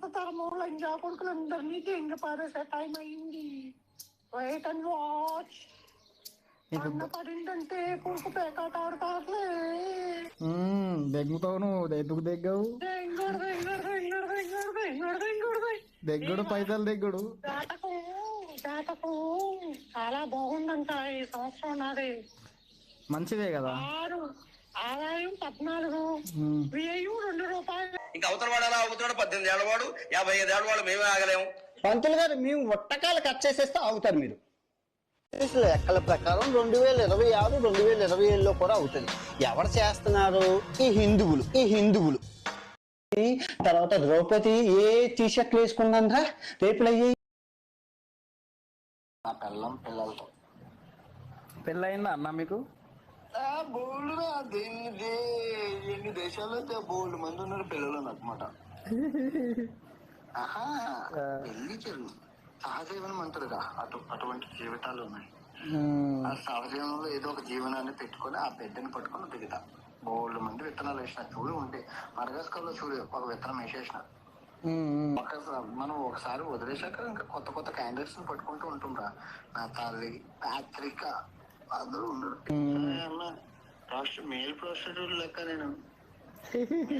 పాత తరము లంజా కొడుకులందరినీ దెంగ పారేసే టైం అయింది. Wait and watch. అన్న పడిందంటే కొడుకు పేకాట ఆడతారులే. దెగ్గుతావు నువ్వు, ఎందుకు దెగ్గావు? దెగ్గుడు పైసలు దెగ్గుడు. జాతకు చాలా బాగుందంట ఈ సంవత్సరం నాది. మంచిదే కదా. ఆదాయం 14, వ్యయం 2 రూపాయలు. ఇంకా అవతల వాడు అలా అవుతాడు. 18 ఏళ్ళ వాడు, 55 ఏళ్ళ వాడు మేమే ఆగలేము. పంతులు గారు మేము ఒట్టకాలు కట్ చేసేస్తే అవుతారు మీరు. లెక్కల ప్రకారం 2026, 2027లో కూడా అవుతుంది. ఎవరు చేస్తున్నారు? ఈ హిందువులు. తర్వాత ద్రౌపది ఏ టీషర్ట్లు వేసుకున్నారా రేపులు అయ్యాయి. నా పిల్లలతో పెళ్ళయిందా అన్న మీకు? బోల్డ్గా ఎన్ని దేశాల్లో బోల్డ్ మంది ఉన్నారు పిల్లలు అనమాట. పెళ్లి చెల్లు సహజీవనం అంటారుగా, అటువంటి జీవితాలు ఉన్నాయి. ఆ సహజీవనంలో ఏదో ఒక జీవనాన్ని పెట్టుకొని ఆ బిడ్డని పట్టుకొని దిగుతా. బోల్డ్ మంది విత్తనాలు వేసిన చూడు ఉంటే మడగాస్కర్లో చూడు ఒక విత్తనం వేసేసిన మనం ఒకసారి వదిలేశాక ఇంకా కొత్త క్యాండిడేట్స్ ని పట్టుకుంటూ ఉంటుండ్రా. నా తల్లి ప్యాత్రిక అందరూ ఉండరు. రాష్ట్ర మేల్ ప్రాస్టిట్యూట్ లెక్క నేను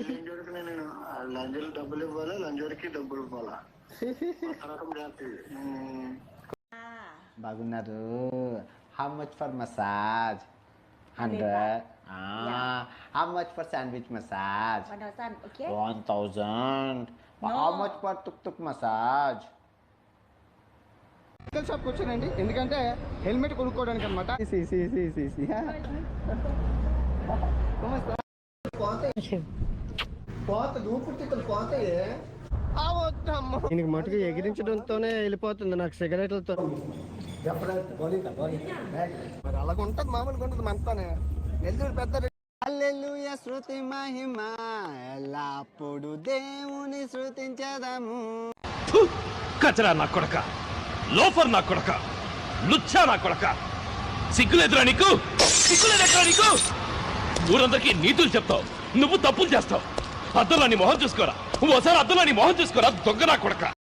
లంజోడికి నేను లంజోకి డబ్బులు ఇవ్వాలా, లంజోడికి డబ్బులు ఇవ్వాలా. బాగున్నారు. How much for massage? 100. How much for sandwich massage? 1,000. Okay. 1,000. No. How much for tuk massage? Medical షాప్కి వచ్చానండి, ఎందుకంటే హెల్మెట్ కొనుక్కోవడానికి అనమాట. దీనికి మటుకు ఎగిరించడంతోనే వెళ్ళిపోతుంది నాకు సిగరెట్లతో. మరి అలాగ ఉంటుంది, మామూలుగా ఉంటుంది మనతోనే. నెల్లూరు పెద్ద హల్లెలూయా శృతి మహిమ ఎల్లప్పుడు దేవుని శృతించదము. కచరా నా కొడక, లోఫర్ నా కొడక, లుచ్చా నా కొడక, సిగ్గులేదురా నీకు? సిగ్గులేదురా నీకు? ఊరందరికీ నీతులు చెప్తావు, నువ్వు తప్పులు చేస్తావు. అద్దంలో నీ మొహం చూసుకోరా, ఓసారి అద్దంలో నీ మొహం చూసుకోరా, దొంగ నా కొడక.